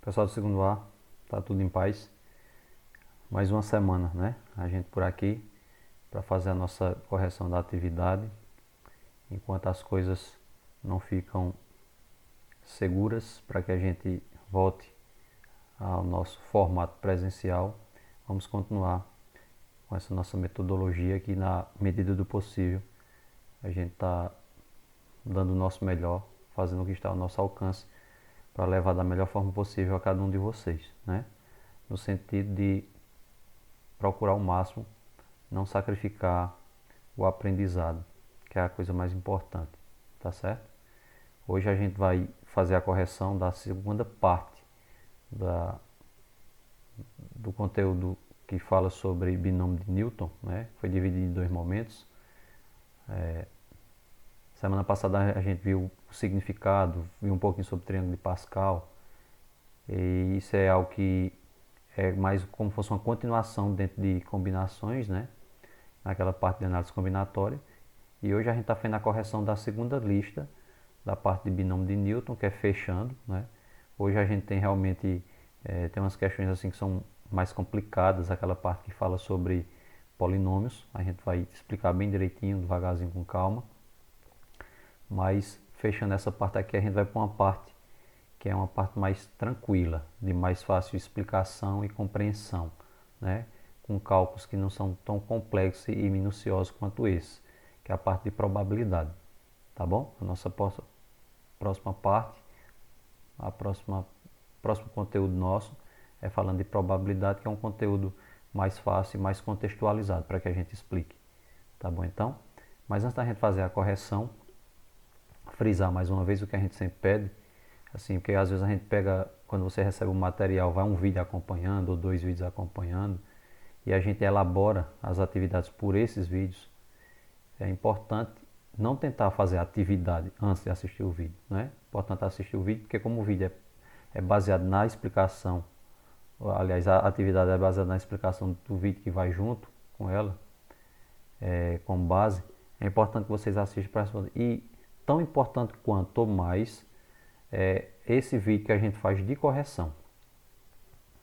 Pessoal do segundo A, tá tudo em paz. Mais uma semana, né? A gente por aqui para fazer a nossa correção da atividade. Enquanto as coisas não ficam seguras para que a gente volte ao nosso formato presencial, vamos continuar com essa nossa metodologia que, na medida do possível, a gente está dando o nosso melhor, fazendo o que está ao nosso alcance para levar da melhor forma possível a cada um de vocês, né? No sentido de procurar ao máximo não sacrificar o aprendizado, que é a coisa mais importante, tá certo? Hoje a gente vai fazer a correção da segunda parte do conteúdo que fala sobre binômio de Newton, né? Foi dividido em dois momentos. Semana passada a gente viu o significado, viu um pouquinho sobre o triângulo de Pascal, e isso é algo que é mais como se fosse uma continuação dentro de combinações, né? Naquela parte de análise combinatória. E hoje a gente está fazendo a correção da segunda lista, da parte de binômio de Newton, que é fechando, né? Hoje a gente tem realmente, tem umas questões assim que são mais complicadas, aquela parte que fala sobre polinômios, a gente vai explicar bem direitinho, devagarzinho, com calma. Mas fechando essa parte aqui, a gente vai para uma parte que é uma parte mais tranquila, de mais fácil explicação e compreensão, né? Com cálculos que não são tão complexos e minuciosos quanto esse, que é a parte de probabilidade, tá bom? A nossa próxima parte, próximo conteúdo nosso é falando de probabilidade, que é um conteúdo mais fácil e mais contextualizado para que a gente explique, tá bom então? Mas antes da gente fazer a correção, frisar mais uma vez o que a gente sempre pede, assim, porque às vezes a gente pega, quando você recebe o material, vai um vídeo acompanhando ou dois vídeos acompanhando, e a gente elabora as atividades por esses vídeos. É importante não tentar fazer a atividade antes de assistir o vídeo, né? É importante assistir o vídeo, porque como o vídeo é baseado na explicação, aliás, a atividade é baseada na explicação do vídeo que vai junto com ela, como base, é importante que vocês assistam para responder. E tão importante quanto ou mais esse vídeo que a gente faz de correção,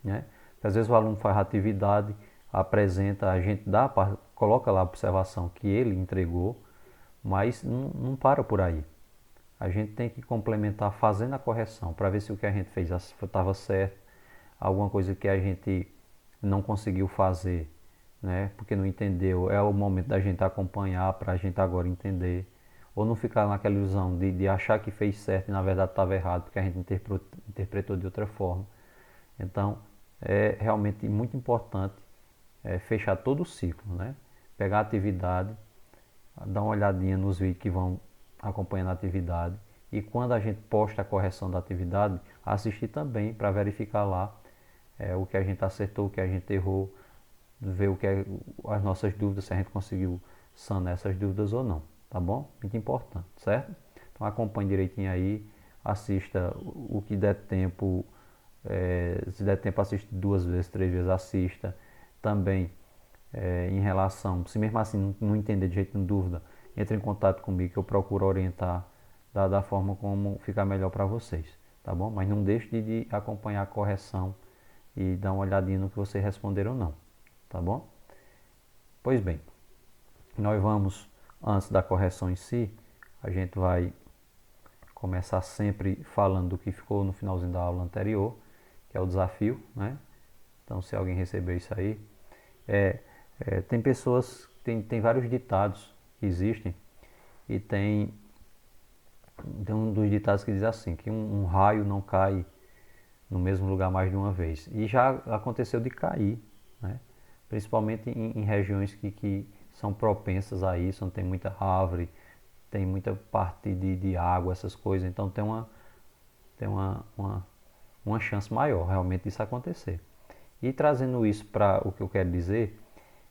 né? Porque às vezes o aluno faz a atividade, apresenta, a gente coloca lá a observação que ele entregou, mas não para por aí. A gente tem que complementar fazendo a correção para ver se o que a gente fez estava certo, alguma coisa que a gente não conseguiu fazer, né? Porque não entendeu, é o momento da gente acompanhar para a gente agora entender, ou não ficar naquela ilusão de achar que fez certo e na verdade estava errado, porque a gente interpretou de outra forma. Então, é realmente muito importante fechar todo o ciclo, né? Pegar a atividade, dar uma olhadinha nos vídeos que vão acompanhando a atividade, e quando a gente posta a correção da atividade, assistir também para verificar lá o que a gente acertou, o que a gente errou, ver o que as nossas dúvidas, se a gente conseguiu sanar essas dúvidas ou não, tá bom? Muito importante, certo? Então acompanhe direitinho aí, assista o que der tempo, se der tempo assiste 2 vezes, 3 vezes, assista. Também em relação, se mesmo assim não entender de jeito nenhum, dúvida, entre em contato comigo que eu procuro orientar da forma como ficar melhor para vocês, tá bom? Mas não deixe de acompanhar a correção e dar uma olhadinha no que vocês responderam não, tá bom? Pois bem, nós vamos, antes da correção em si, a gente vai começar sempre falando do que ficou no finalzinho da aula anterior, que é o desafio, né? Então, se alguém receber isso aí, tem pessoas, tem vários ditados que existem, e tem um dos ditados que diz assim, que um raio não cai no mesmo lugar mais de uma vez. E já aconteceu de cair, né? Principalmente em regiões que são propensas a isso, onde tem muita árvore, tem muita parte de água, essas coisas. Então tem uma chance maior realmente disso acontecer. E trazendo isso para o que eu quero dizer,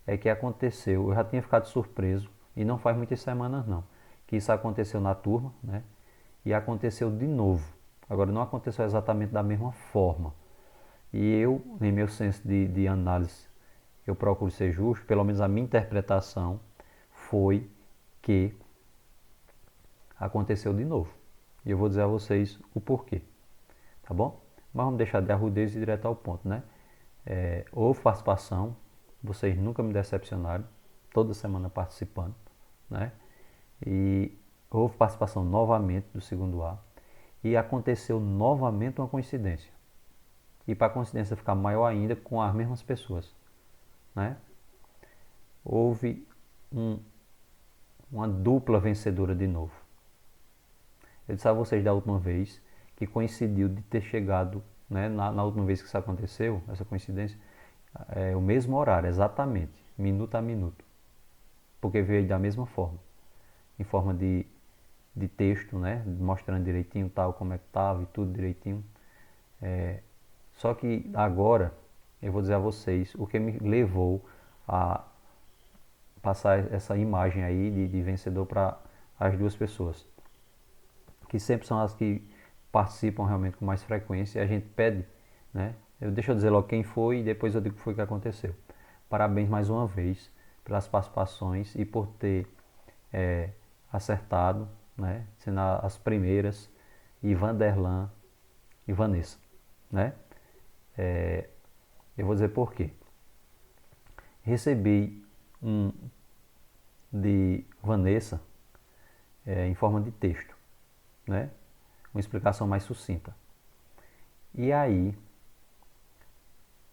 é que aconteceu, eu já tinha ficado surpreso, e não faz muitas semanas não, que isso aconteceu na turma, né? E aconteceu de novo. Agora não aconteceu exatamente da mesma forma. E eu, em meu senso de análise, eu procuro ser justo, pelo menos a minha interpretação foi que aconteceu de novo. E eu vou dizer a vocês o porquê, tá bom? Mas vamos deixar de arrudez e direto ao ponto, né? Houve participação, vocês nunca me decepcionaram, toda semana participando, né? E houve participação novamente do segundo A e aconteceu novamente uma coincidência. E para a coincidência ficar maior ainda, com as mesmas pessoas, né? Houve uma dupla vencedora de novo. Eu disse a vocês da última vez que coincidiu de ter chegado, né, na última vez que isso aconteceu, essa coincidência, o mesmo horário, exatamente, minuto a minuto. Porque veio da mesma forma, em forma de texto, né, mostrando direitinho tal, como é que estava e tudo direitinho. Só que agora eu vou dizer a vocês o que me levou a passar essa imagem aí de vencedor para as duas pessoas, que sempre são as que participam realmente com mais frequência e a gente pede, né? Deixa eu dizer logo quem foi e depois eu digo o que foi que aconteceu. Parabéns mais uma vez pelas participações e por ter acertado, né? Sendo as primeiras, Ivanderlan e Vanessa, né? Eu vou dizer por quê. Recebi de Vanessa em forma de texto, né? Uma explicação mais sucinta. E aí,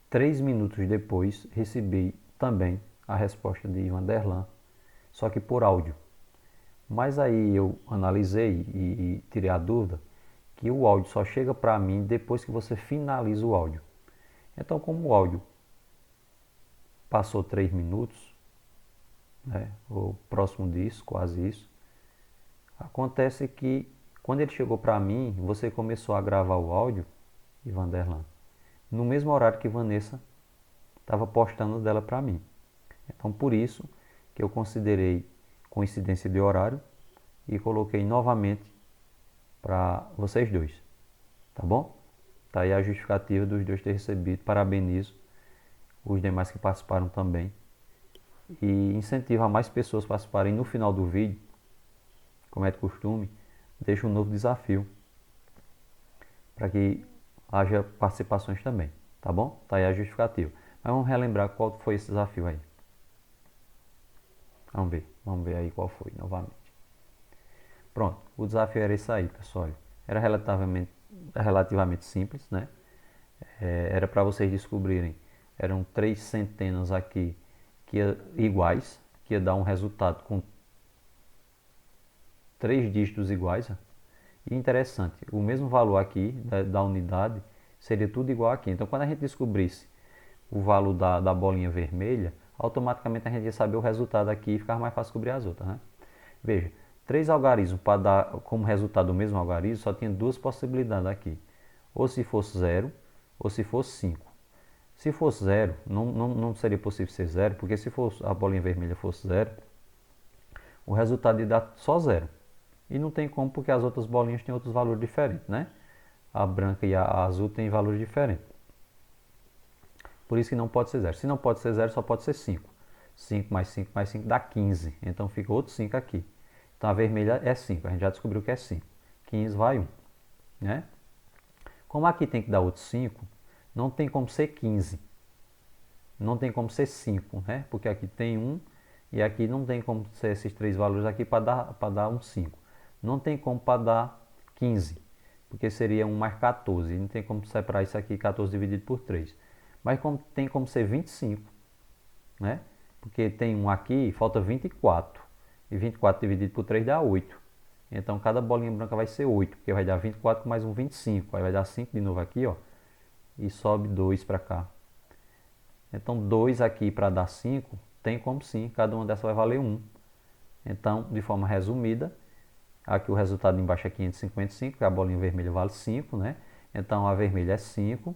3 minutos depois, recebi também a resposta de Vanderlan, só que por áudio. Mas aí eu analisei e tirei a dúvida que o áudio só chega para mim depois que você finaliza o áudio. Então, como o áudio passou 3 minutos, né, ou próximo disso, quase isso, acontece que quando ele chegou para mim, você começou a gravar o áudio, Ivanderlan, no mesmo horário que Vanessa estava postando dela para mim. Então, por isso que eu considerei coincidência de horário e coloquei novamente para vocês dois, tá bom? Tá aí a justificativa dos dois ter recebido. Parabenizo os demais que participaram também e incentivo a mais pessoas participarem. No final do vídeo, como é de costume, deixo um novo desafio para que haja participações também, tá bom? Tá aí a justificativa. Mas vamos relembrar qual foi esse desafio aí. Vamos ver aí qual foi novamente. Pronto, o desafio era esse aí, pessoal. Era relativamente simples, né? Era para vocês descobrirem. Eram 3 centenas aqui iguais, que ia dar um resultado com 3 dígitos iguais. E interessante, o mesmo valor aqui da unidade seria tudo igual aqui. Então, quando a gente descobrisse o valor da bolinha vermelha, automaticamente a gente ia saber o resultado aqui e ficava mais fácil descobrir as outras, né? Veja, 3 algarismos para dar como resultado o mesmo algarismo, só tinha 2 possibilidades aqui. Ou se fosse 0, ou se fosse 5. Se fosse 0, não seria possível ser 0, porque se fosse, a bolinha vermelha fosse 0, o resultado ia dar só 0. E não tem como, porque as outras bolinhas têm outros valores diferentes, né? A branca e a azul têm valores diferentes. Por isso que não pode ser 0. Se não pode ser 0, só pode ser 5. 5 mais 5 mais 5 dá 15. Então fica outro 5 aqui. Então a vermelha é 5. A gente já descobriu que é 5. 15 vai 1. Né? Como aqui tem que dar outro 5, não tem como ser 15. Não tem como ser 5, né? Porque aqui tem 1 e aqui não tem como ser esses 3 valores aqui para dar um 5. Não tem como para dar 15, porque seria 1 mais 14. Não tem como separar isso aqui, 14 dividido por 3. Mas tem como ser 25, né? Porque tem 1 aqui, falta 24. E 24 dividido por 3 dá 8. Então cada bolinha branca vai ser 8, porque vai dar 24 mais um 25. Aí vai dar 5 de novo aqui, ó. E sobe 2 para cá. Então 2 aqui para dar 5, tem como sim, cada uma dessas vai valer 1. Então, de forma resumida, aqui o resultado embaixo é 555, porque a bolinha vermelha vale 5, né? Então a vermelha é 5,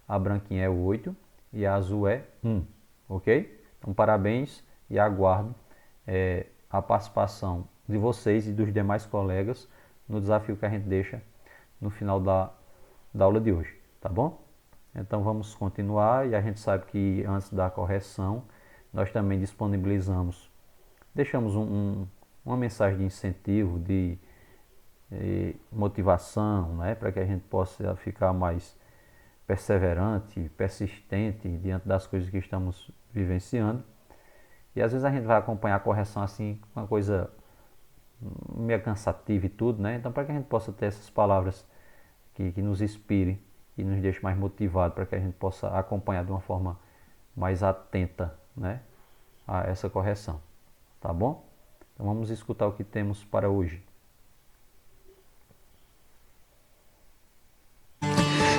a branquinha é 8 e a azul é 1, ok? Então parabéns e aguardo a participação de vocês e dos demais colegas no desafio que a gente deixa no final da aula de hoje, tá bom? Então vamos continuar e a gente sabe que antes da correção nós também disponibilizamos, deixamos uma mensagem de incentivo, de motivação, né, para que a gente possa ficar mais perseverante, persistente diante das coisas que estamos vivenciando. E às vezes a gente vai acompanhar a correção assim, uma coisa meio cansativa e tudo, né? Então, para que a gente possa ter essas palavras que nos inspirem e nos deixem mais motivados, para que a gente possa acompanhar de uma forma mais atenta, né, a essa correção. Tá bom? Então vamos escutar o que temos para hoje.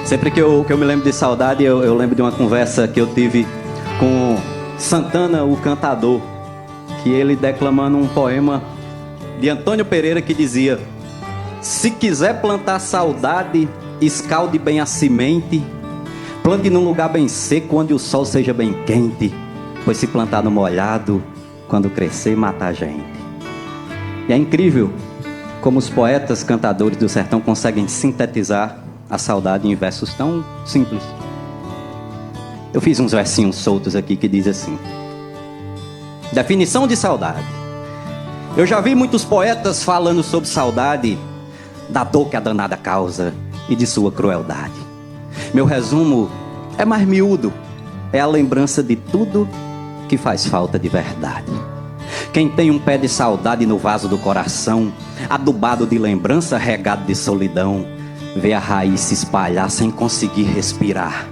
Sempre que eu me lembro de saudade, eu lembro de uma conversa que eu tive com Santana, o cantador, que ele declamando um poema de Antônio Pereira que dizia: se quiser plantar saudade, escalde bem a semente, plante num lugar bem seco, onde o sol seja bem quente, pois se plantar no molhado, quando crescer, mata a gente. E é incrível como os poetas cantadores do sertão conseguem sintetizar a saudade em versos tão simples. Eu fiz uns versinhos soltos aqui que diz assim: definição de saudade. Eu já vi muitos poetas falando sobre saudade, da dor que a danada causa e de sua crueldade. Meu resumo é mais miúdo, é a lembrança de tudo que faz falta de verdade. Quem tem um pé de saudade no vaso do coração, adubado de lembrança, regado de solidão, vê a raiz se espalhar sem conseguir respirar,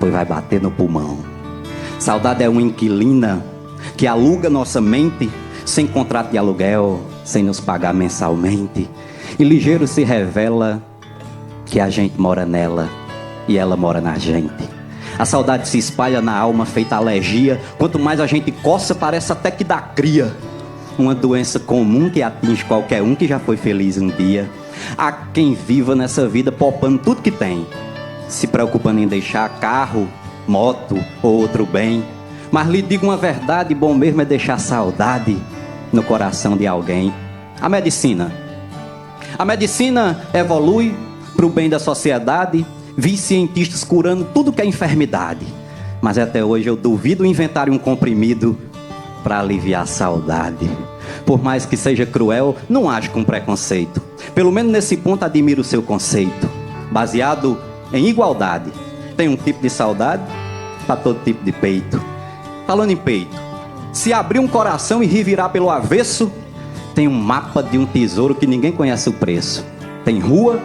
pois vai bater no pulmão. Saudade é uma inquilina que aluga nossa mente, sem contrato de aluguel, sem nos pagar mensalmente, e ligeiro se revela que a gente mora nela e ela mora na gente. A saudade se espalha na alma feita alergia, quanto mais a gente coça parece até que dá cria. Uma doença comum que atinge qualquer um que já foi feliz um dia. Há quem viva nessa vida poupando tudo que tem, se preocupando em deixar carro, moto ou outro bem. Mas lhe digo uma verdade, bom mesmo é deixar saudade no coração de alguém. A medicina evolui para o bem da sociedade. Vi cientistas curando tudo que é enfermidade, mas até hoje eu duvido inventarem um comprimido para aliviar a saudade. Por mais que seja cruel, não age com preconceito. Pelo menos nesse ponto admiro o seu conceito, baseado em igualdade. Tem um tipo de saudade para todo tipo de peito. Falando em peito, se abrir um coração e revirar pelo avesso, tem um mapa de um tesouro que ninguém conhece o preço. Tem rua,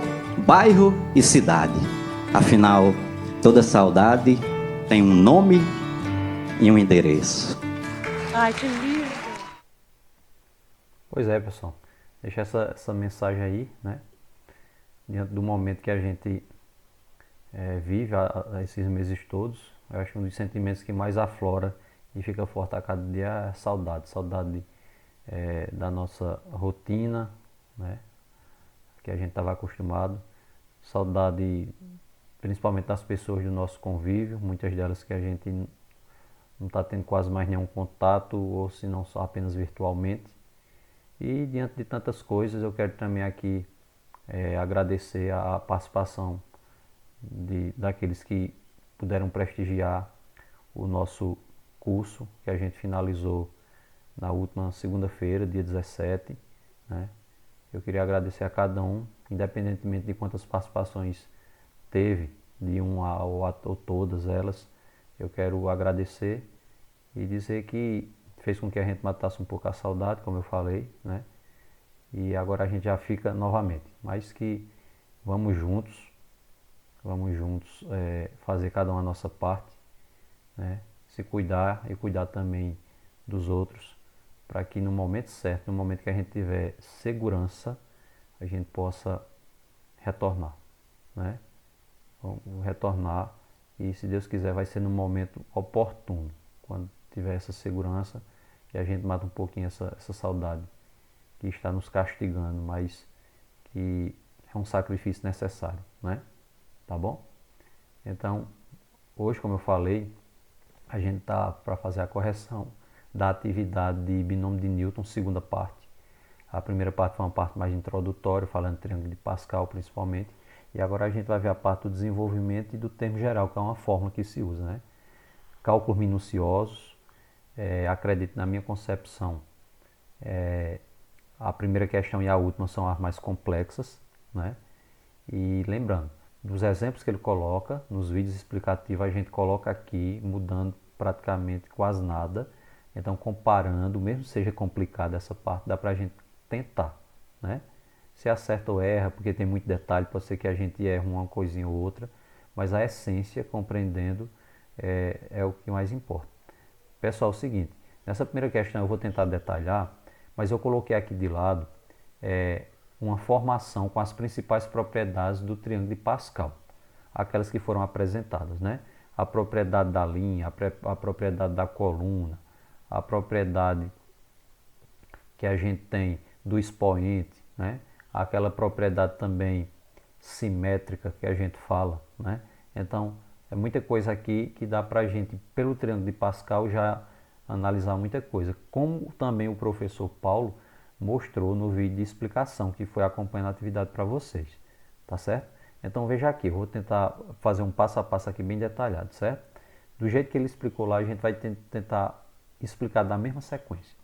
bairro e cidade. Afinal, toda saudade tem um nome e um endereço. Ai, que lindo! Pois é, pessoal. Deixa essa mensagem aí, né? Diante do momento que a gente vive esses meses todos. Eu acho que um dos sentimentos que mais aflora e fica forte a cada dia é a saudade. Saudade da nossa rotina, né? Que a gente estava acostumado. Saudade principalmente das pessoas do nosso convívio, muitas delas que a gente não está tendo quase mais nenhum contato, ou se não só apenas virtualmente. E diante de tantas coisas, eu quero também aqui agradecer a participação daqueles que puderam prestigiar o nosso curso, que a gente finalizou na última segunda-feira, dia 17, né? Eu queria agradecer a cada um, independentemente de quantas participações teve, de uma ou todas elas. Eu quero agradecer e dizer que fez com que a gente matasse um pouco a saudade, como eu falei, né? E agora a gente já fica novamente, mas que vamos juntos fazer cada um a nossa parte, né? Se cuidar e cuidar também dos outros, para que no momento certo, no momento que a gente tiver segurança, a gente possa retornar, né? Vamos retornar, e se Deus quiser vai ser no momento oportuno, quando tiver essa segurança, e a gente mata um pouquinho essa saudade que está nos castigando, mas que é um sacrifício necessário, né? Tá bom? Então, hoje, como eu falei, a gente está para fazer a correção da atividade de binômio de Newton, segunda parte. A primeira parte foi uma parte mais introdutória, falando de triângulo de Pascal principalmente, e agora a gente vai ver a parte do desenvolvimento e do termo geral, que é uma fórmula que se usa, né? Cálculos minuciosos, acredito na minha concepção, a primeira questão e a última são as mais complexas, né? E lembrando, dos exemplos que ele coloca, nos vídeos explicativos, a gente coloca aqui, mudando praticamente quase nada. Então, comparando, mesmo que seja complicado essa parte, dá para a gente tentar, né? Se acerta ou erra, porque tem muito detalhe, pode ser que a gente erre uma coisinha ou outra, mas a essência, compreendendo, é o que mais importa. Pessoal, é o seguinte, nessa primeira questão eu vou tentar detalhar, mas eu coloquei aqui de lado uma formação com as principais propriedades do triângulo de Pascal, aquelas que foram apresentadas, né? A propriedade da linha, a propriedade da coluna, a propriedade que a gente tem do expoente, né? Aquela propriedade também simétrica que a gente fala, né? Então, é muita coisa aqui que dá para a gente, pelo triângulo de Pascal, já analisar muita coisa. Como também o professor Paulo mostrou no vídeo de explicação, que foi acompanhando a atividade para vocês, tá certo? Então, veja aqui, eu vou tentar fazer um passo a passo aqui bem detalhado, certo? Do jeito que ele explicou lá, a gente vai tentar explicar da mesma sequência.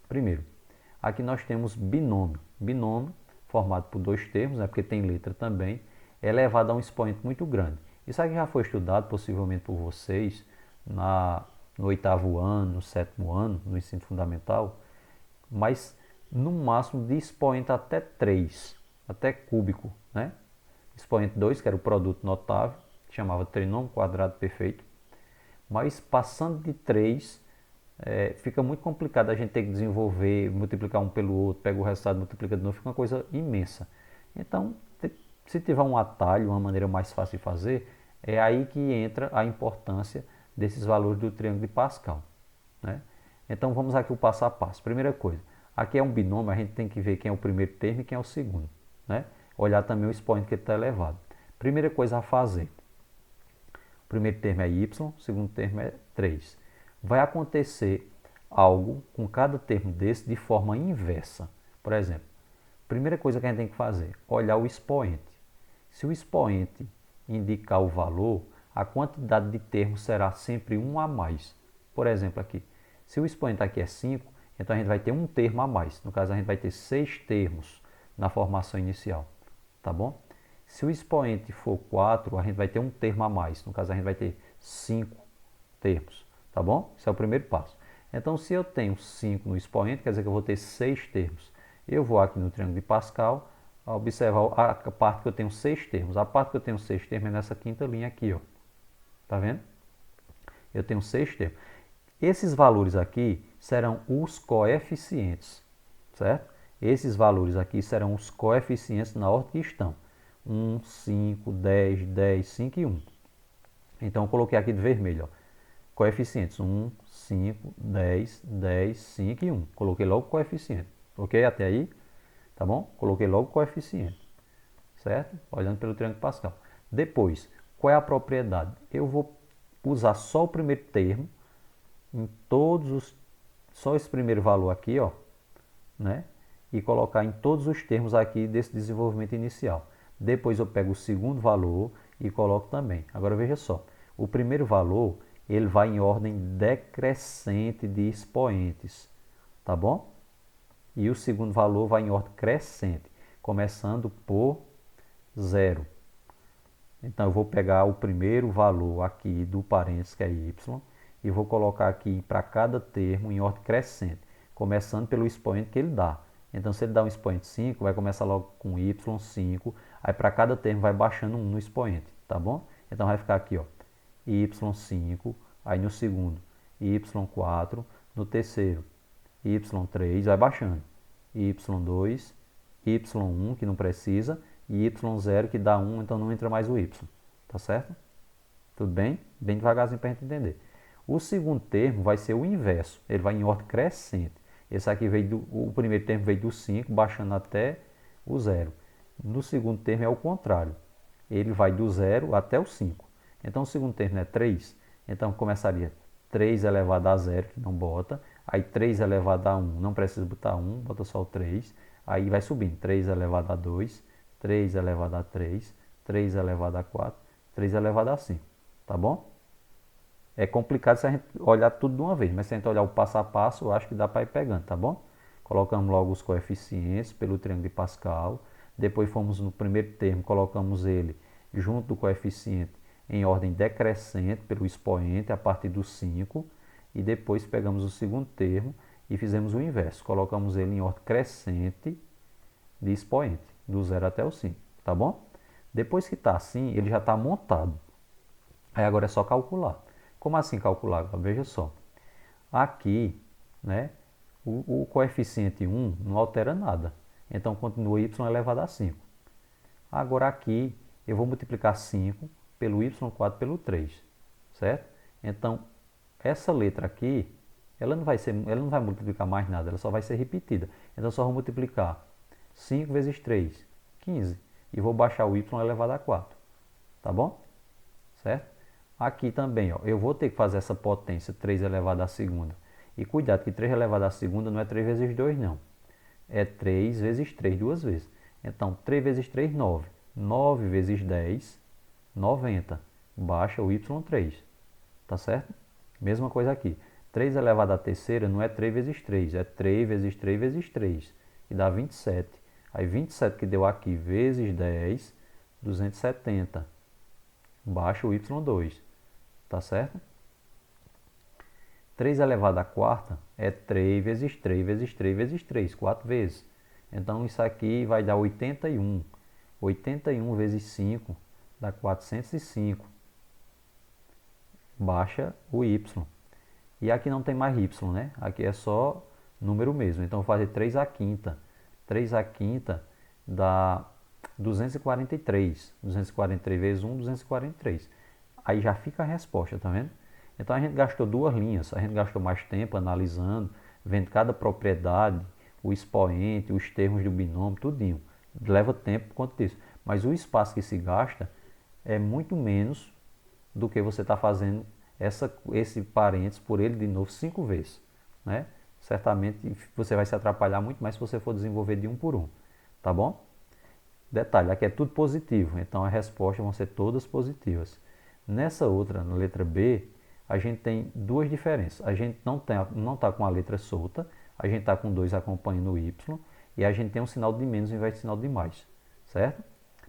Primeiro, aqui nós temos binômio. Binômio, formado por dois termos, né, porque tem letra também, é elevado a um expoente muito grande. Isso aqui já foi estudado possivelmente por vocês no 8º ano, no 7º ano, no ensino fundamental, mas no máximo de expoente até 3, até cúbico, né? Expoente 2, que era o produto notável, que chamava trinômio quadrado perfeito, mas passando de 3, fica muito complicado a gente ter que desenvolver, multiplicar um pelo outro, pega o resultado, multiplica de novo, fica uma coisa imensa. Então, se tiver um atalho, uma maneira mais fácil de fazer, é aí que entra a importância desses valores do triângulo de Pascal, né? Então, vamos aqui o passo a passo. Primeira coisa, aqui é um binômio, a gente tem que ver quem é o primeiro termo e quem é o segundo, né? Olhar também o expoente que está elevado. Primeira coisa a fazer, o primeiro termo é y, o segundo termo é 3. Vai acontecer algo com cada termo desse de forma inversa. Por exemplo, primeira coisa que a gente tem que fazer, olhar o expoente. Se o expoente indicar o valor, a quantidade de termos será sempre um a mais. Por exemplo, aqui, se o expoente aqui é 5, então a gente vai ter um termo a mais. No caso, a gente vai ter 6 termos na formação inicial, tá bom? Se o expoente for 4, a gente vai ter um termo a mais. No caso, a gente vai ter 5 termos, tá bom? Esse é o primeiro passo. Então, se eu tenho 5 no expoente, quer dizer que eu vou ter 6 termos. Eu vou aqui no triângulo de Pascal, observar a parte que eu tenho 6 termos. A parte que eu tenho 6 termos é nessa quinta linha aqui, ó. Tá vendo? Eu tenho 6 termos. Esses valores aqui serão os coeficientes, certo? Esses valores aqui serão os coeficientes na ordem que estão. 1, 5, 10, 10, 5 e 1. Então, eu coloquei aqui de vermelho, ó. Coeficientes 1, 5, 10, 10, 5 e 1. Coloquei logo o coeficiente. Ok? Até aí? Tá bom? Coloquei logo o coeficiente. Certo? Olhando pelo triângulo de Pascal. Depois, qual é a propriedade? Eu vou usar só o primeiro termo em todos os... Só esse primeiro valor aqui, ó. Né? E colocar em todos os termos aqui desse desenvolvimento inicial. Depois eu pego o segundo valor e coloco também. Agora veja só. O primeiro valor, ele vai em ordem decrescente de expoentes. Tá bom? E o segundo valor vai em ordem crescente, começando por 0. Então, eu vou pegar o primeiro valor aqui do parênteses, que é y, e vou colocar aqui para cada termo em ordem crescente, começando pelo expoente que ele dá. Então, se ele dá um expoente 5, vai começar logo com y5, aí para cada termo vai baixando 1 no expoente, tá bom? Então, vai ficar aqui, ó, y5, aí no segundo, y4, no terceiro, y3, vai baixando, y2, y1, que não precisa, e y0, que dá 1, então não entra mais o y, tá certo? Tudo bem? Bem devagarzinho para a gente entender. O segundo termo vai ser o inverso, ele vai em ordem crescente. Esse aqui veio o primeiro termo veio do 5, baixando até o 0. No segundo termo é o contrário, ele vai do 0 até o 5. Então o segundo termo é 3, então começaria 3 elevado a 0, que não bota, aí 3 elevado a 1, não precisa botar 1, bota só o 3, aí vai subindo, 3 elevado a 2, 3 elevado a 3, 3 elevado a 4, 3 elevado a 5, tá bom? É complicado se a gente olhar tudo de uma vez, mas se a gente olhar o passo a passo, eu acho que dá para ir pegando, tá bom? Colocamos logo os coeficientes pelo triângulo de Pascal, depois fomos no primeiro termo, colocamos ele junto do coeficiente em ordem decrescente pelo expoente a partir do 5, e depois pegamos o segundo termo e fizemos o inverso, colocamos ele em ordem crescente de expoente, do 0 até o 5, tá bom? Depois que está assim, ele já está montado. Aí agora é só calcular. Como assim calcular? Veja só. Aqui, né, o coeficiente 1 não altera nada. Então continua y elevado a 5. Agora aqui eu vou multiplicar 5 pelo y² pelo 3, certo? Então essa letra aqui, ela não vai multiplicar mais nada, ela só vai ser repetida. Então eu só vou multiplicar 5 vezes 3, 15. E vou baixar o y elevado a 4. Tá bom? Certo? Aqui também, ó, eu vou ter que fazer essa potência 3 elevado à segunda. E cuidado que 3 elevado à segunda não é 3 vezes 2 não. É 3 vezes 3 duas vezes. Então 3 vezes 3, 9. 9 vezes 10, 90. Baixa o y3. Tá certo? Mesma coisa aqui. 3 elevado à terceira não é 3 vezes 3. É 3 vezes 3 vezes 3. E dá 27. Aí 27 que deu aqui vezes 10, 270. Baixa o y2. Tá certo? 3 elevado à quarta é 3 vezes 3 vezes 3 vezes 3, 4 vezes. Então isso aqui vai dar 81. 81 vezes 5 dá 405. Baixa o y. E aqui não tem mais y, né? Aqui é só número mesmo. Então vou fazer 3 à quinta. 3 à quinta dá 243. 243 vezes 1, 243. Aí já fica a resposta, tá vendo? Então a gente gastou duas linhas, a gente gastou mais tempo analisando, vendo cada propriedade, o expoente, os termos do binômio, tudinho. Leva tempo por conta disso. Mas o espaço que se gasta é muito menos do que você está fazendo esse parênteses por ele de novo 5 vezes, né? Certamente você vai se atrapalhar muito mais se você for desenvolver de um por um, tá bom? Detalhe, aqui é tudo positivo, então as respostas vão ser todas positivas. Nessa outra, na letra B, a gente tem duas diferenças. A gente não está com a letra solta, a gente está com 2 acompanhando o y, e a gente tem um sinal de menos ao invés de sinal de mais, certo?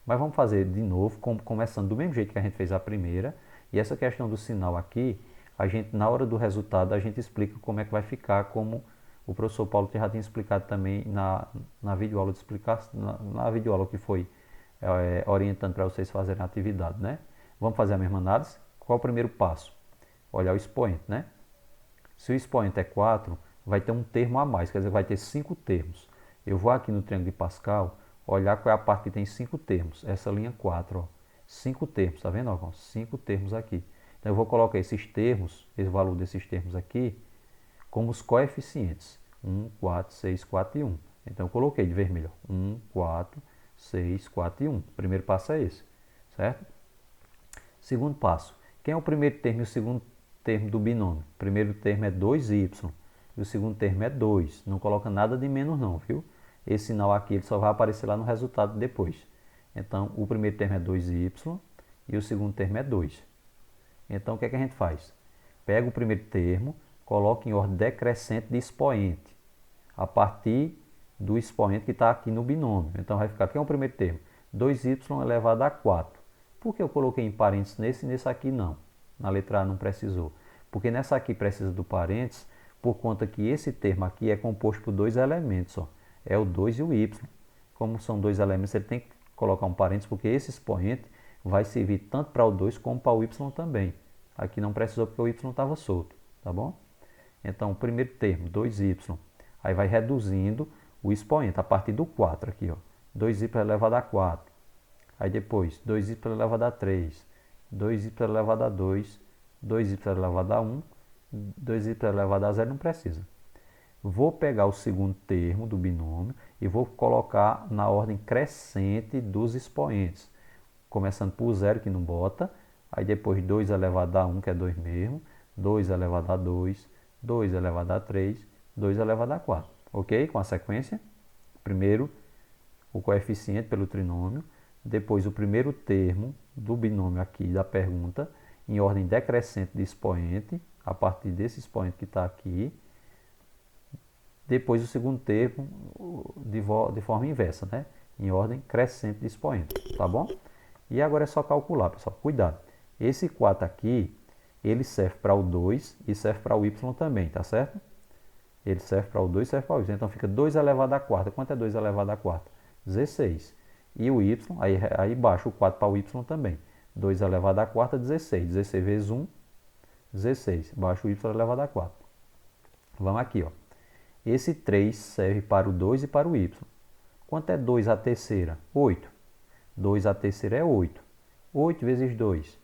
Mas vamos fazer de novo, começando do mesmo jeito que a gente fez a primeira, e essa questão do sinal aqui, a gente, na hora do resultado, a gente explica como é que vai ficar, como o professor Paulo já tinha explicado também na videoaula na videoaula que foi orientando para vocês fazerem a atividade, né? Vamos fazer a mesma análise? Qual é o primeiro passo? Olhar o expoente, né? Se o expoente é 4, vai ter um termo a mais, quer dizer, vai ter 5 termos. Eu vou aqui no triângulo de Pascal, olhar qual é a parte que tem 5 termos. Essa linha 4, ó. 5 termos, tá vendo? 5 termos aqui. Então eu vou colocar esses termos, esse valor desses termos aqui, como os coeficientes. 1, 4, 6, 4 e 1. Então eu coloquei de vermelho. 1, 4, 6, 4 e 1. O primeiro passo é esse, certo? Segundo passo. Quem é o primeiro termo e o segundo termo do binômio? O primeiro termo é 2y e o segundo termo é 2. Não coloca nada de menos não, viu? Esse sinal aqui ele só vai aparecer lá no resultado depois. Então, o primeiro termo é 2y e o segundo termo é 2. Então, o que é que a gente faz? Pega o primeiro termo, coloca em ordem decrescente de expoente, a partir do expoente que está aqui no binômio. Então, vai ficar, quem é o primeiro termo? 2y elevado a 4. Por que eu coloquei em parênteses nesse e nesse aqui não? Na letra A não precisou. Porque nessa aqui precisa do parênteses, por conta que esse termo aqui é composto por 2 elementos. Ó. É o 2 e o y. Como são 2 elementos, ele tem que colocar um parênteses, porque esse expoente vai servir tanto para o 2 como para o y também. Aqui não precisou porque o y estava solto, tá bom? Então, o primeiro termo, 2y, aí vai reduzindo o expoente a partir do 4 aqui, ó. 2y elevado a 4. Aí depois, 2y elevado a 3, 2y elevado a 2, 2y elevado a 1, 2y elevado a 0 não precisa. Vou pegar o segundo termo do binômio e vou colocar na ordem crescente dos expoentes. Começando por 0, que não bota, aí depois 2 elevado a 1, que é 2 mesmo, 2 elevado a 2, 2 elevado a 3, 2 elevado a 4. Ok? Com a sequência, primeiro o coeficiente pelo trinômio, depois o primeiro termo do binômio aqui da pergunta, em ordem decrescente de expoente, a partir desse expoente que está aqui, depois o segundo termo de forma inversa, né? Em ordem crescente de expoente, tá bom? E agora é só calcular, pessoal. Cuidado. Esse 4 aqui, ele serve para o 2 e serve para o y também, tá certo? Ele serve para o 2 e serve para o y. Então fica 2 elevado à quarta. Quanto é 2 elevado à quarta? 16. E o y, aí baixa o 4 para o y também. 2 elevado à quarta, 16. 16 vezes 1, 16. Baixa o y elevado à quarta. Vamos aqui, ó. Esse 3 serve para o 2 e para o y. Quanto é 2 à terceira? 8. 2 à terceira é 8. 8 vezes 2,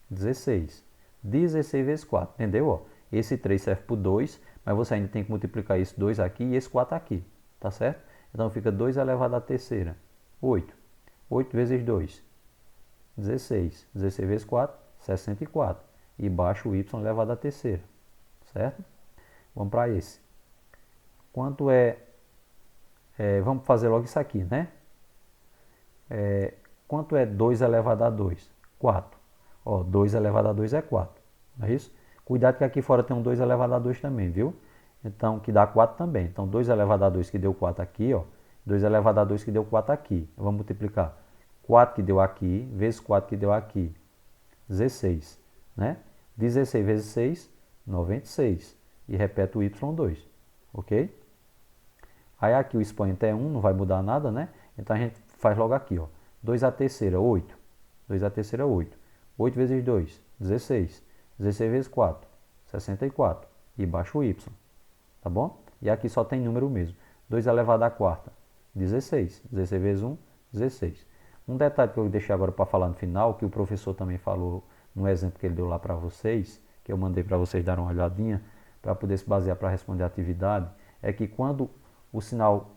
16. 16 vezes 4, entendeu? Ó, esse 3 serve para o 2, mas você ainda tem que multiplicar esse 2 aqui e esse 4 aqui, tá certo? Então fica 2 elevado à terceira, 8. 8 vezes 2, 16. 16 vezes 4, 64. E baixa o y elevado à terceira, certo? Vamos para esse. Quanto vamos fazer logo isso aqui, né? Quanto é 2 elevado a 2? 4. Ó, 2 elevado a 2 é 4. Não é isso? Cuidado que aqui fora tem um 2 elevado a 2 também, viu? Então, que dá 4 também. Então, 2 elevado a 2 que deu 4 aqui, ó. 2 elevado a 2 que deu 4 aqui. Vamos multiplicar. 4 que deu aqui, vezes 4 que deu aqui. 16, né? 16 vezes 6, 96. E repete o y2, ok? Aí aqui o expoente é 1, não vai mudar nada, né? Então, a gente faz logo aqui, ó. 2 à terceira, 8. 2 à terceira, 8. 8 vezes 2, 16. 16 vezes 4, 64. E baixa o y, tá bom? E aqui só tem número mesmo. 2 elevado à quarta, 16. 16 vezes 1, 16. Um detalhe que eu deixei agora para falar no final, que o professor também falou no exemplo que ele deu lá para vocês, que eu mandei para vocês darem uma olhadinha, para poder se basear para responder a atividade, é que quando o sinal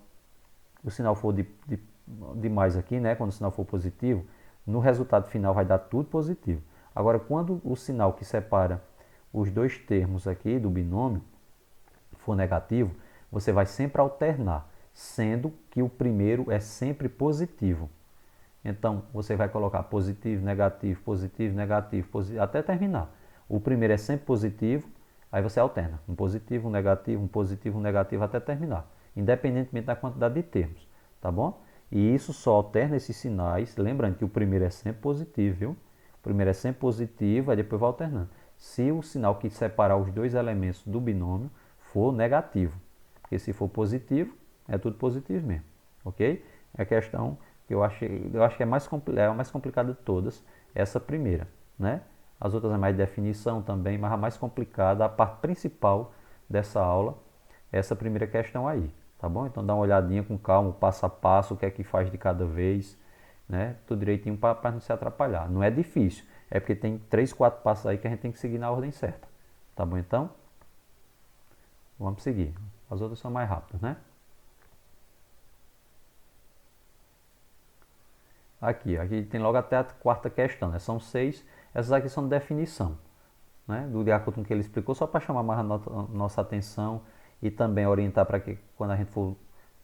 for de mais aqui, né? Quando o sinal for positivo, no resultado final vai dar tudo positivo. Agora, quando o sinal que separa os dois termos aqui do binômio for negativo, você vai sempre alternar, sendo que o primeiro é sempre positivo. Então, você vai colocar positivo, negativo, positivo, até terminar. O primeiro é sempre positivo, aí você alterna. Um positivo, um positivo, um negativo, até terminar. Independentemente da quantidade de termos, tá bom? E isso só alterna esses sinais, lembrando que o primeiro é sempre positivo, viu? O primeiro é sempre positivo, aí depois vai alternando. Se o sinal que separar os dois elementos do binômio for negativo. Porque se for positivo, é tudo positivo mesmo, ok? É a questão que eu acho que é a mais complicada de todas, essa primeira, né? As outras é mais de definição também, mas a mais complicada, a parte principal dessa aula, é essa primeira questão aí, tá bom? Então dá uma olhadinha com calma, passo a passo, o que é que faz de cada vez, né? Tudo direitinho para não se atrapalhar. Não é difícil, é porque tem 3, 4 passos aí que a gente tem que seguir na ordem certa, tá bom? Então, vamos seguir. As outras são mais rápidas, né? Aqui tem logo até a quarta questão, né? São 6, essas aqui são de definição, né? De acordo com o que ele explicou, só para chamar mais a nossa atenção e também orientar para que quando a gente for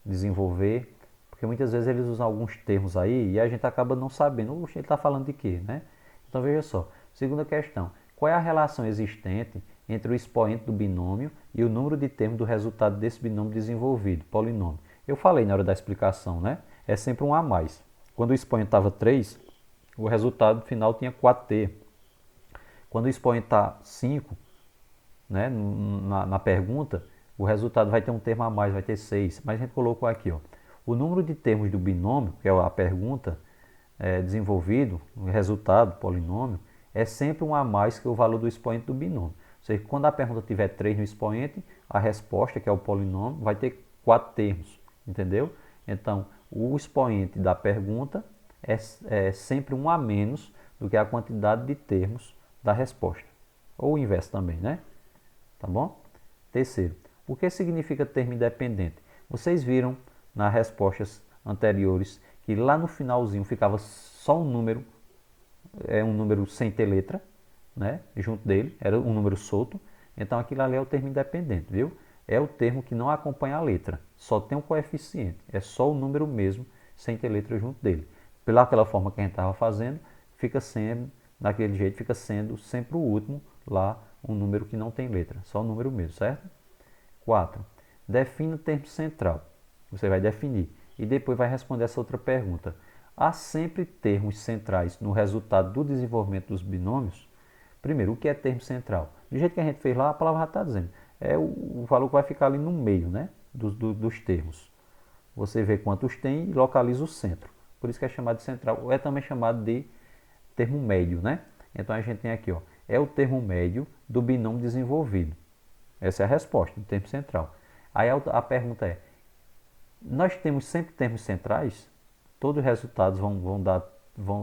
desenvolver, porque muitas vezes eles usam alguns termos aí e a gente acaba não sabendo, ele está falando de quê, né? Então veja só, segunda questão, qual é a relação existente entre o expoente do binômio e o número de termos do resultado desse binômio desenvolvido, polinômio? Eu falei na hora da explicação, né? É sempre um a mais. Quando o expoente estava 3, o resultado final tinha 4t. Quando o expoente está 5, né, na pergunta, o resultado vai ter um termo a mais, vai ter 6. Mas a gente colocou aqui, ó, o número de termos do binômio, que é a pergunta, desenvolvido, o resultado, polinômio, é sempre um a mais que o valor do expoente do binômio. Ou seja, quando a pergunta tiver 3 no expoente, a resposta, que é o polinômio, vai ter 4 termos, entendeu? Então, o expoente da pergunta é sempre um a menos do que a quantidade de termos da resposta. Ou o inverso também, né? Tá bom? Terceiro, o que significa termo independente? Vocês viram nas respostas anteriores que lá no finalzinho ficava só um número sem ter letra, né? Junto dele, era um número solto. Então aquilo ali é o termo independente, viu? É o termo que não acompanha a letra, só tem um coeficiente, é só o número mesmo, sem ter letra junto dele. Pelaquela forma que a gente estava fazendo, fica sendo, daquele jeito, fica sendo sempre o último lá, um número que não tem letra, só o número mesmo, certo? 4. Defina o termo central. Você vai definir e depois vai responder essa outra pergunta. há sempre termos centrais no resultado do desenvolvimento dos binômios. Primeiro, o que é termo central? Do jeito que a gente fez lá, a palavra já está dizendo. É o valor que vai ficar ali no meio, né, dos termos. Você vê quantos tem e localiza o centro. Por isso que é chamado de central. Ou é também chamado de termo médio, né? Então a gente tem aqui, ó, é o termo médio do binômio desenvolvido. Essa é a resposta do termo central. Aí a pergunta é, nós temos sempre termos centrais? Todos os resultados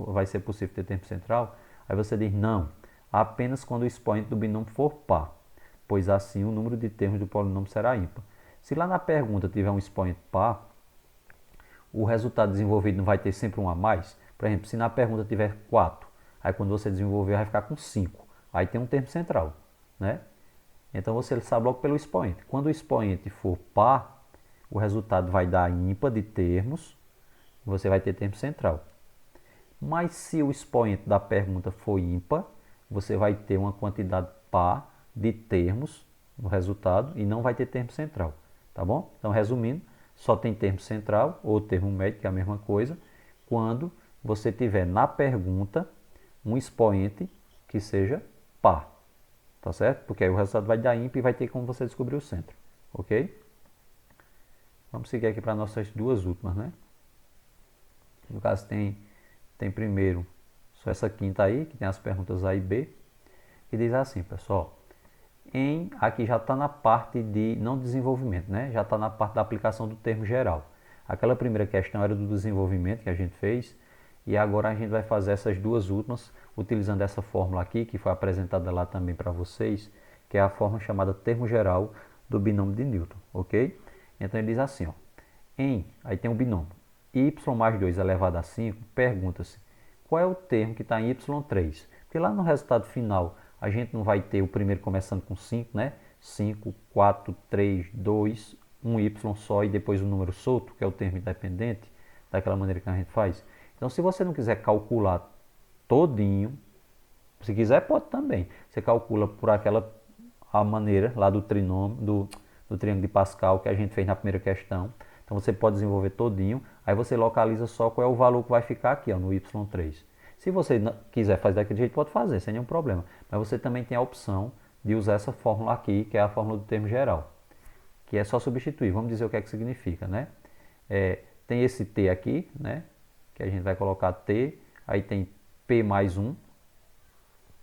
vai ser possível ter termo central? Aí você diz, não, apenas quando o expoente do binômio for par, pois assim o número de termos do polinômio será ímpar. Se lá na pergunta tiver um expoente par, o resultado desenvolvido não vai ter sempre um a mais? Por exemplo, se na pergunta tiver 4, aí quando você desenvolver vai ficar com 5. Aí tem um termo central, né? Então você sabe logo pelo expoente. Quando o expoente for par, o resultado vai dar ímpar de termos, você vai ter termo central. Mas se o expoente da pergunta for ímpar, você vai ter uma quantidade par de termos no resultado e não vai ter termo central, tá bom? Então, resumindo, só tem termo central ou termo médio, que é a mesma coisa, quando você tiver na pergunta um expoente que seja par, tá certo? Porque aí o resultado vai dar ímpar e vai ter como você descobrir o centro, ok? Vamos seguir aqui para nossas duas últimas, né? No caso tem primeiro só essa quinta aí, que tem as perguntas A e B, que diz assim, pessoal, aqui já está na parte de não desenvolvimento, né? Já está na parte da aplicação do termo geral. Aquela primeira questão era do desenvolvimento que a gente fez, e agora a gente vai fazer essas duas últimas utilizando essa fórmula aqui, que foi apresentada lá também para vocês, que é a fórmula chamada termo geral do binômio de Newton, ok? Então ele diz assim, ó, aí tem um binômio, y mais 2 elevado a 5, pergunta-se, qual é o termo que está em y3? Porque lá no resultado final, a gente não vai ter o primeiro começando com 5, né? 5, 4, 3, 2, um y só e depois o número solto, que é o termo independente, daquela maneira que a gente faz. Então, se você não quiser calcular todinho, se quiser pode também. Você calcula por a maneira lá do trinômio, do triângulo de Pascal que a gente fez na primeira questão. Então você pode desenvolver todinho, aí você localiza só qual é o valor que vai ficar aqui, ó, no y3. Se você quiser fazer daquele jeito, pode fazer, sem nenhum problema. Mas você também tem a opção de usar essa fórmula aqui, que é a fórmula do termo geral, que é só substituir. Vamos dizer o que é que significa, né? Tem esse t aqui, né? Que a gente vai colocar t, aí tem p mais 1,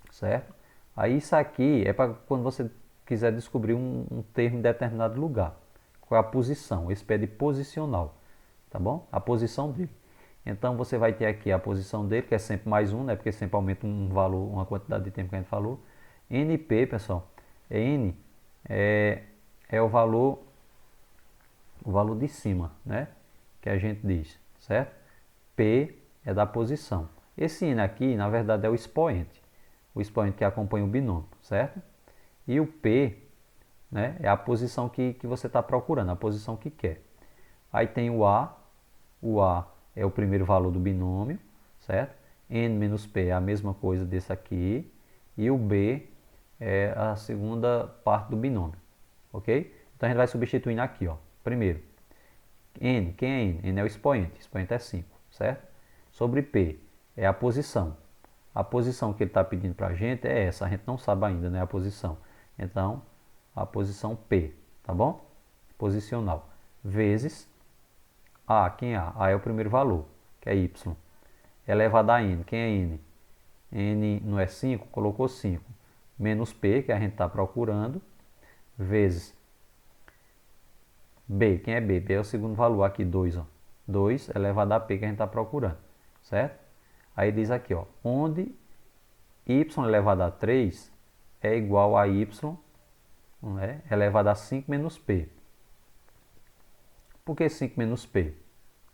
certo? Aí isso aqui é para quando você quiser descobrir um termo em determinado lugar. Qual é a posição? Esse p é de posicional, tá bom? A posição dele. Então você vai ter aqui a posição dele, que é sempre mais 1, né? Porque sempre aumenta um valor, uma quantidade de tempo que a gente falou. NP, pessoal, N é o valor de cima, né? Que a gente diz, certo? P é da posição. Esse N aqui, na verdade, é o expoente que acompanha o binômio, certo? E o P, né, é a posição que você está procurando, a posição que quer. Aí tem o A é o primeiro valor do binômio, certo? N menos P é a mesma coisa desse aqui, e o B é a segunda parte do binômio, ok? Então a gente vai substituindo aqui, ó. Primeiro, N, quem é N? N é o expoente é 5, certo? Sobre P é a posição. A posição que ele está pedindo para a gente é essa, a gente não sabe ainda, né, a posição. Então, a posição P, tá bom? Posicional. Vezes A, quem é A? A é o primeiro valor, que é Y. Elevado a N, quem é N? N não é 5, colocou 5. Menos P, que a gente está procurando, vezes B, quem é B? B é o segundo valor, aqui 2, ó. 2 elevado a P, que a gente está procurando, certo? Aí diz aqui, ó, onde y elevado a 3 é igual a y, né, elevado a 5 menos p. Por que 5 menos p?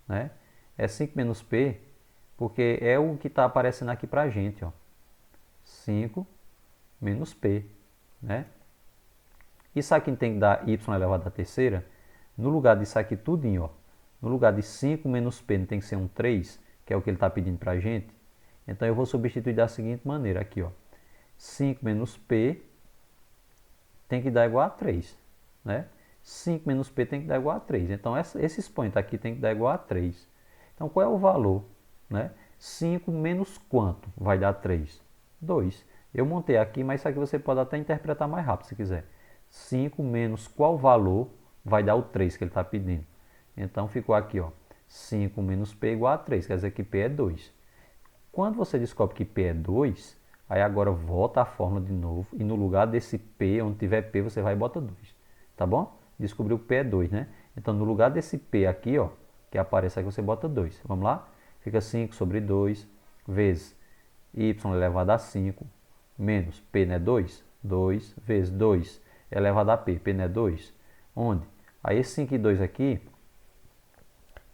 Né? É 5 menos p porque é o que está aparecendo aqui para a gente, ó. 5 menos p. Né? Isso aqui tem que dar y elevado a terceira. No lugar disso aqui tudinho, ó, no lugar de 5 menos p, não tem que ser um 3, que é o que ele está pedindo para a gente. Então eu vou substituir da seguinte maneira aqui, ó. 5 menos p tem que dar igual a 3, né? 5 menos p tem que dar igual a 3. Então esse expoente aqui tem que dar igual a 3. Então qual é o valor né? 5 menos quanto vai dar 3? 2. Eu montei aqui, mas isso aqui você pode até interpretar mais rápido se quiser. 5 menos qual valor vai dar o 3 que ele está pedindo. Então ficou aqui, ó, 5 menos P igual a 3, quer dizer que P é 2. Quando você descobre que P é 2, aí agora volta a fórmula de novo e no lugar desse P, onde tiver P, você vai e bota 2. Tá bom? Descobriu que P é 2, né? Então no lugar desse P aqui, ó, que aparece aqui, você bota 2. Vamos lá? Fica 5 sobre 2 vezes y elevado a 5 menos P não é 2? 2 vezes 2 elevado a P. P não é 2? Onde? Aí esse 5 e 2 aqui,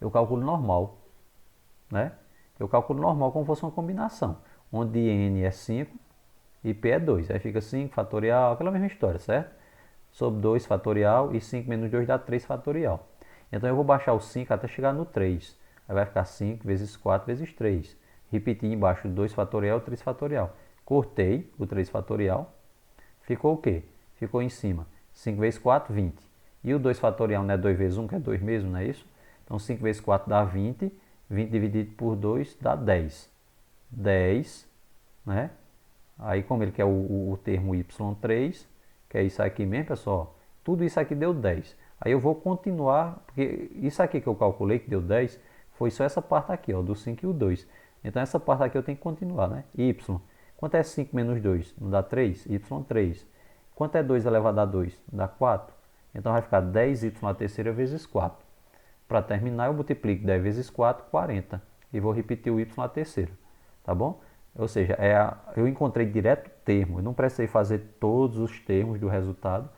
eu calculo normal, né? Eu calculo normal como fosse uma combinação, onde n é 5 e p é 2. Aí fica 5 fatorial, aquela mesma história, certo? Sobre 2 fatorial e 5 menos 2 dá 3 fatorial. Então eu vou baixar o 5 até chegar no 3. Aí vai ficar 5 vezes 4 vezes 3. Repetir embaixo 2 fatorial e 3 fatorial. Cortei o 3 fatorial. Ficou o quê? Ficou em cima. 5 vezes 4, 20. E o 2 fatorial não é 2 vezes 1, que é 2 mesmo, não é isso? Então 5 vezes 4 dá 20. 20 dividido por 2 dá 10. 10, né? Aí como ele quer o termo y3, que é isso aqui mesmo, pessoal, tudo isso aqui deu 10. Aí eu vou continuar, porque isso aqui que eu calculei que deu 10, foi só essa parte aqui, ó, do 5 e o 2. Então essa parte aqui eu tenho que continuar, né? Y. Quanto é 5 menos 2? Não dá 3? Y3. Quanto é 2 elevado a 2? Não dá 4. Então vai ficar 10y à terceira vezes 4. Para terminar, eu multiplico 10 vezes 4, 40. E vou repetir o y à terceira. Tá bom? Ou seja, eu encontrei direto o termo. Eu não precisei fazer todos os termos do resultado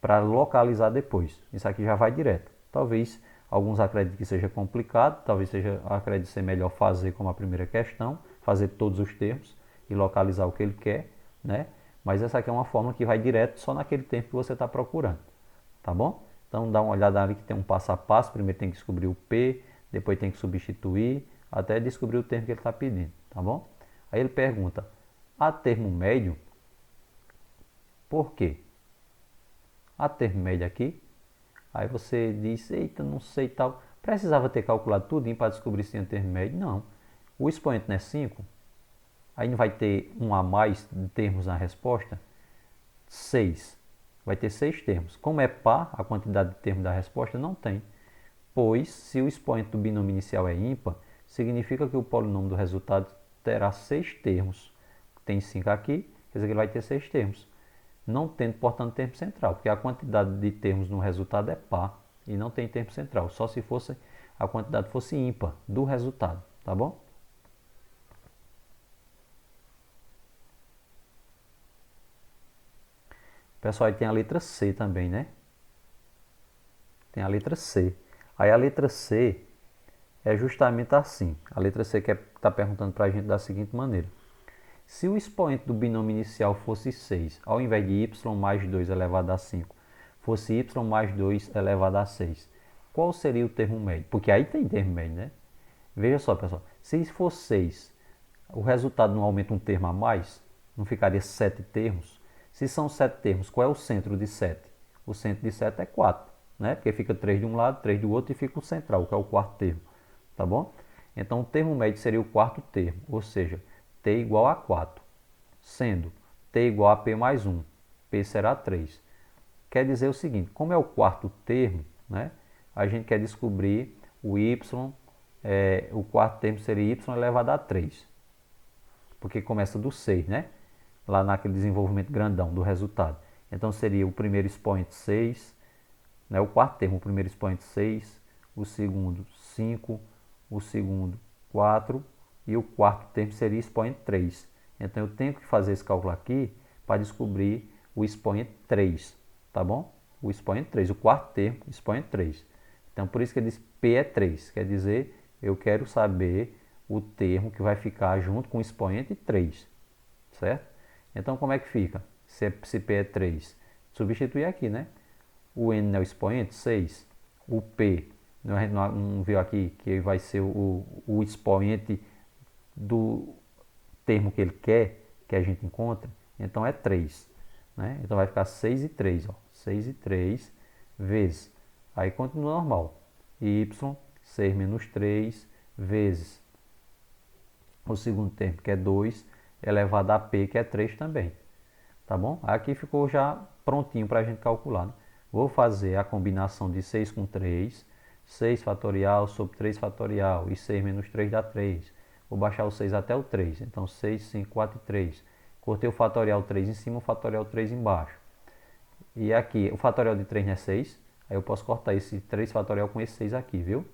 para localizar depois. Isso aqui já vai direto. Talvez alguns acreditem que seja complicado. Talvez acredite ser melhor fazer como a primeira questão. Fazer todos os termos e localizar o que ele quer, né? Mas essa aqui é uma fórmula que vai direto só naquele tempo que você está procurando. Tá bom? Então dá uma olhada ali que tem um passo a passo. Primeiro tem que descobrir o P, depois tem que substituir, até descobrir o termo que ele está pedindo, tá bom? Aí ele pergunta, há termo médio? Por quê? Há termo médio aqui? Aí você diz, eita, não sei tal. Precisava ter calculado tudo para descobrir se tinha termo médio? Não. O expoente não é 5? Aí não vai ter um a mais de termos na resposta? 6. Vai ter 6 termos. Como é par, a quantidade de termos da resposta não tem. Pois, se o expoente do binômio inicial é ímpar, significa que o polinômio do resultado terá 6 termos. Tem 5 aqui, quer dizer que ele vai ter 6 termos. Não tendo, portanto, termo central, porque a quantidade de termos no resultado é par e não tem termo central. Só se fosse a quantidade fosse ímpar do resultado, tá bom? Pessoal, aí tem a letra C também, né? Tem a letra C. Aí a letra C é justamente assim. A letra C que está perguntando para a gente da seguinte maneira. Se o expoente do binômio inicial fosse 6, ao invés de y mais 2 elevado a 5, fosse y mais 2 elevado a 6, qual seria o termo médio? Porque aí tem termo médio, né? Veja só, pessoal. Se for 6, o resultado não aumenta um termo a mais? Não ficaria 7 termos? Se são 7 termos, qual é o centro de 7? O centro de 7 é 4, né? Porque fica 3 de um lado, 3 do outro e fica o central, que é o quarto termo. Tá bom? Então o termo médio seria o quarto termo, ou seja, t igual a 4, sendo t igual a p mais 1, p será 3. Quer dizer o seguinte, como é o quarto termo, né? A gente quer descobrir o y, o quarto termo seria y elevado a 3, porque começa do 6, né? Lá naquele desenvolvimento grandão do resultado. Então seria o primeiro expoente 6, né? O quarto termo, o primeiro expoente 6, o segundo 5, o segundo 4 e o quarto termo seria expoente 3. Então eu tenho que fazer esse cálculo aqui para descobrir o expoente 3, tá bom? O expoente 3, o quarto termo, expoente 3. Então por isso que ele diz P é 3, quer dizer, eu quero saber o termo que vai ficar junto com o expoente 3, certo? Então como é que fica? Se P é 3, substituir aqui, né? O N é o expoente, 6. O P, a gente não viu aqui que vai ser o expoente do termo que ele quer, que a gente encontra. Então é 3. Né? Então vai ficar 6 e 3. Ó. 6 e 3 vezes. Aí continua normal. Y, 6 menos 3 vezes o segundo termo, que é 2, elevado a P, que é 3 também. Tá bom? Aqui ficou já prontinho para a gente calcular, né? Vou fazer a combinação de 6 com 3, 6 fatorial sobre 3 fatorial, e 6 menos 3 dá 3. Vou baixar o 6 até o 3, então 6, 5, 4 e 3. Cortei o fatorial 3 em cima, o fatorial 3 embaixo. E aqui, o fatorial de 3 não é 6, aí eu posso cortar esse 3 fatorial com esse 6 aqui, viu?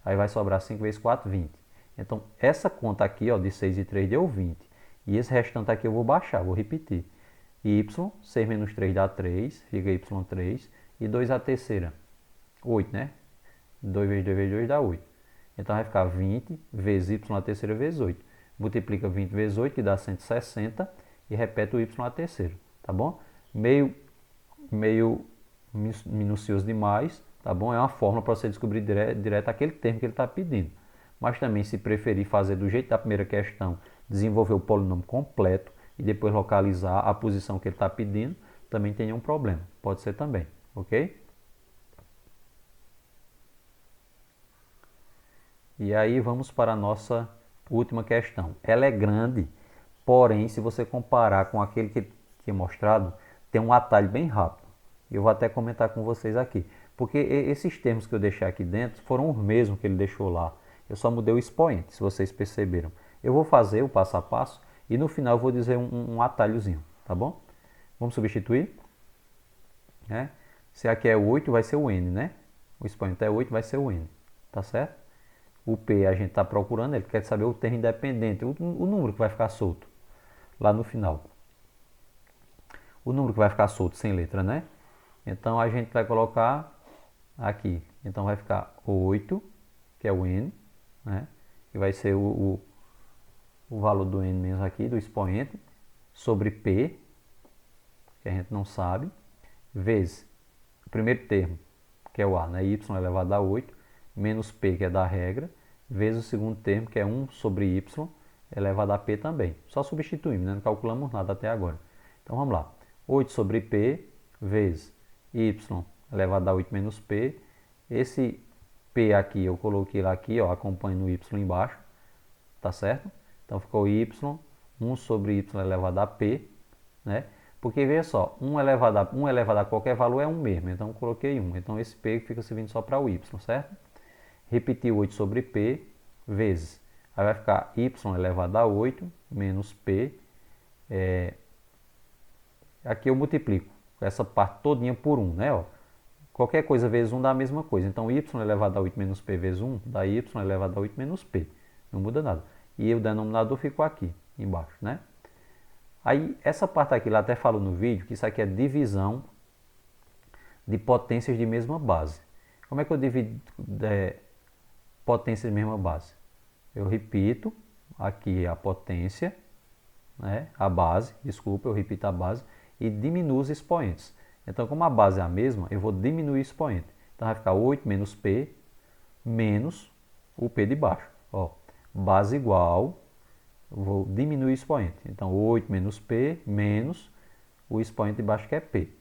Aí vai sobrar 5 vezes 4, 20. Então, essa conta aqui, ó, de 6 e 3 deu 20. E esse restante aqui eu vou baixar, vou repetir. Y, 6 menos 3 dá 3, fica Y3. E 2 a terceira, 8, né? 2 vezes 2 vezes 2 dá 8. Então vai ficar 20 vezes Y a terceira vezes 8. Multiplica 20 vezes 8, que dá 160. E repete o Y a terceira, tá bom? Meio minucioso demais, tá bom? É uma fórmula para você descobrir direto aquele termo que ele está pedindo. Mas também, se preferir fazer do jeito da primeira questão, desenvolver o polinômio completo e depois localizar a posição que ele está pedindo, também tem nenhum problema. Pode ser também, ok? E aí vamos para a nossa última questão. Ela é grande, porém, se você comparar com aquele que tinha mostrado, tem um atalho bem rápido. Eu vou até comentar com vocês aqui. Porque esses termos que eu deixei aqui dentro foram os mesmos que ele deixou lá. Eu só mudei o expoente, se vocês perceberam. Eu vou fazer o passo a passo e no final eu vou dizer um atalhozinho, tá bom? Vamos substituir. Né? Se aqui é 8, vai ser o N, né? O expoente é 8, vai ser o N, tá certo? O P a gente está procurando, ele quer saber o termo independente, o número que vai ficar solto lá no final. O número que vai ficar solto sem letra, né? Então a gente vai colocar aqui. Então vai ficar 8, que é o N, né? Que vai ser o valor do N mesmo aqui, do expoente, sobre P, que a gente não sabe, vezes o primeiro termo, que é o A, né? Y elevado a 8, menos P, que é da regra, vezes o segundo termo, que é 1 sobre Y, elevado a P também. Só substituímos, né? Não calculamos nada até agora. Então vamos lá. 8 sobre P, vezes Y elevado a 8 menos P. Esse P aqui, eu coloquei lá aqui, ó, acompanhando o Y embaixo, tá certo? Então ficou Y, 1 sobre Y elevado a P, né? Porque veja só, 1 elevado a qualquer valor é 1 mesmo, então eu coloquei 1. Então esse P fica servindo só para o Y, certo? Repetir 8 sobre P, vezes, aí vai ficar Y elevado a 8 menos P. Aqui eu multiplico essa parte todinha por 1, né? Ó. Qualquer coisa vezes 1 dá a mesma coisa. Então, y elevado a 8 menos p vezes 1 dá y elevado a 8 menos p. Não muda nada. E o denominador ficou aqui, embaixo, né? Aí, essa parte aqui, lá até falo no vídeo, que isso aqui é divisão de potências de mesma base. Como é que eu divido potências de mesma base? Eu repito aqui a potência, né? A base, desculpa, eu repito a base, e diminuo os expoentes. Então, como a base é a mesma, eu vou diminuir o expoente. Então, vai ficar 8 menos P menos o P de baixo. Ó, base igual, eu vou diminuir o expoente. Então, 8 menos P menos o expoente de baixo, que é P.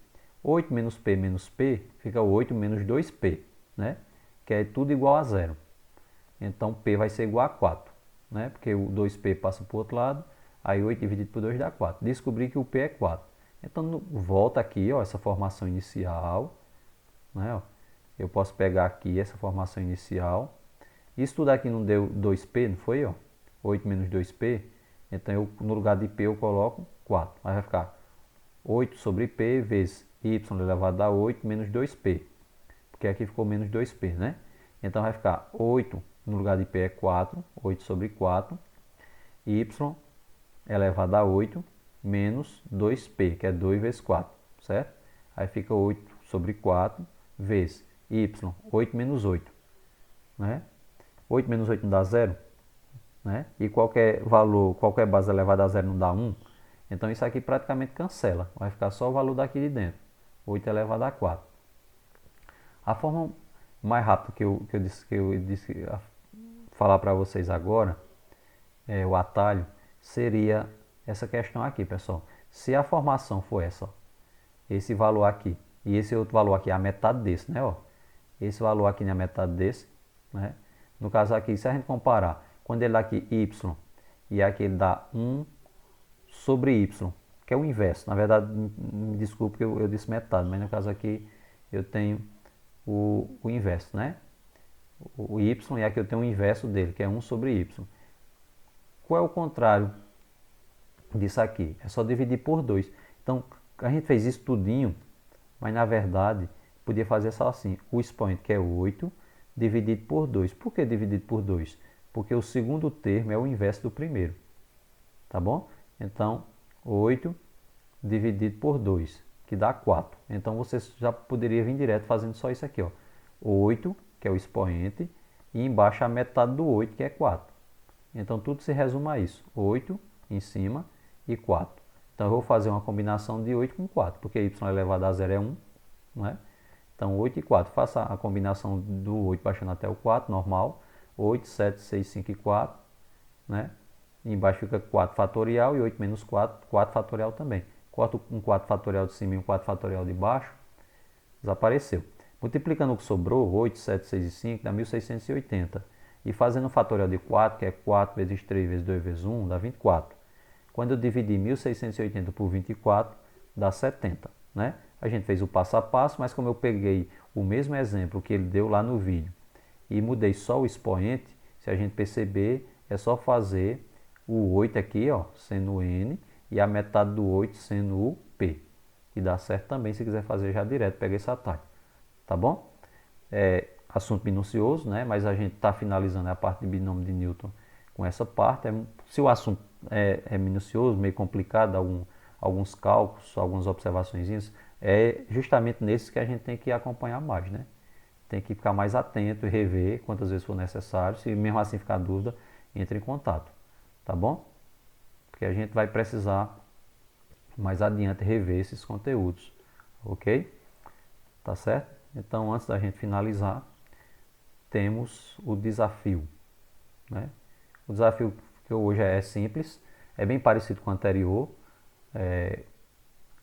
8 menos P fica 8 menos 2P, né? Que é tudo igual a zero. Então, P vai ser igual a 4, né? Porque o 2P passa para o outro lado, aí 8 dividido por 2 dá 4. Descobri que o P é 4. Então, volta aqui, ó, essa formação inicial, né, ó. Eu posso pegar aqui essa formação inicial. Isso tudo aqui não deu 2P, não foi, ó? 8 menos 2P. Então, eu, no lugar de P, eu coloco 4. Aí vai ficar 8 sobre P vezes Y elevado a 8 menos 2P. Porque aqui ficou menos 2P, né? Então, vai ficar 8, no lugar de P é 4, 8 sobre 4. Y elevado a 8 menos 2P, que é 2 vezes 4, certo? Aí fica 8 sobre 4 vezes Y, 8 menos 8, né? 8 menos 8 não dá 0, né? E qualquer valor, qualquer base elevada a 0 não dá 1. Então isso aqui praticamente cancela, vai ficar só o valor daqui de dentro, 8 elevado a 4. A forma mais rápida que eu disse falar para vocês agora, o atalho, seria essa questão aqui, pessoal. Se a formação for essa, ó, esse valor aqui, e esse outro valor aqui é a metade desse, né? Ó, esse valor aqui é a metade desse, né? No caso aqui, se a gente comparar, quando ele dá aqui y e aqui ele dá 1 sobre y, que é o inverso. Na verdade, me desculpe que eu disse metade, mas no caso aqui eu tenho o inverso, né? O y, e aqui eu tenho o inverso dele, que é 1 sobre y. Qual é o contrário disso aqui? É só dividir por 2. Então, a gente fez isso tudinho, mas na verdade, podia fazer só assim. O expoente, que é 8, dividido por 2. Por que dividido por 2? Porque o segundo termo é o inverso do primeiro. Tá bom? Então, 8 dividido por 2, que dá 4. Então, você já poderia vir direto fazendo só isso aqui, ó. 8, que é o expoente, e embaixo a metade do 8, que é 4. Então, tudo se resume a isso. 8 em cima e 4. Então, eu vou fazer uma combinação de 8 com 4, porque y elevado a 0 é 1, não é? Então, 8 e 4. Faça a combinação do 8 baixando até o 4, normal. 8, 7, 6, 5 e 4, né? E embaixo fica 4 fatorial e 8 menos 4, 4 fatorial também. Um 4 fatorial de cima e um 4 fatorial de baixo, desapareceu. Multiplicando o que sobrou, 8, 7, 6 e 5, dá 1680. E fazendo o fatorial de 4, que é 4 vezes 3 vezes 2 vezes 1, dá 24. Quando eu dividir 1680 por 24, dá 70, né? A gente fez o passo a passo, mas como eu peguei o mesmo exemplo que ele deu lá no vídeo e mudei só o expoente, se a gente perceber, é só fazer o 8 aqui, ó, sendo o N, e a metade do 8 sendo o P. E dá certo também se quiser fazer já direto, pega esse atalho. Tá bom? É assunto minucioso, né? Mas a gente está finalizando a parte de binômio de Newton com essa parte. Se o assunto é minucioso, meio complicado, alguns cálculos, algumas observações, é justamente nesses que a gente tem que acompanhar mais, né? Tem que ficar mais atento e rever quantas vezes for necessário. Se mesmo assim ficar dúvida, entre em contato. Tá bom? Porque a gente vai precisar mais adiante rever esses conteúdos. Ok? Tá certo? Então, antes da gente finalizar, temos o desafio, né? O desafio que hoje é simples, é bem parecido com o anterior.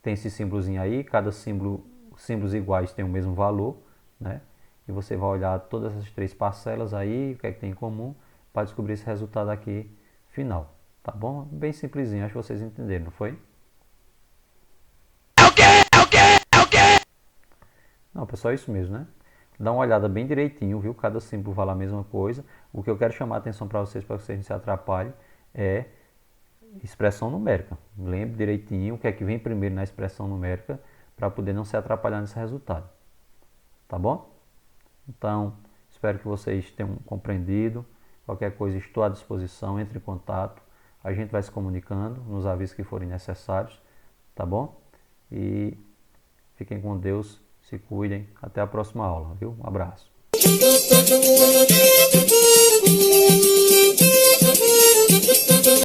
Tem esse símbolozinho aí, cada símbolos iguais tem o mesmo valor, né? E você vai olhar todas essas 3 parcelas aí, o que é que tem em comum, para descobrir esse resultado aqui final. Tá bom? Bem simplesinho, acho que vocês entenderam, não foi? Não, pessoal, é isso mesmo, né? Dá uma olhada bem direitinho, viu? Cada símbolo vale a mesma coisa. O que eu quero chamar a atenção para vocês não se atrapalhem, é expressão numérica. Lembre direitinho o que é que vem primeiro na expressão numérica, para poder não se atrapalhar nesse resultado. Tá bom? Então, espero que vocês tenham compreendido. Qualquer coisa, estou à disposição, entre em contato. A gente vai se comunicando nos avisos que forem necessários, tá bom? E fiquem com Deus, se cuidem. Até a próxima aula, viu? Um abraço.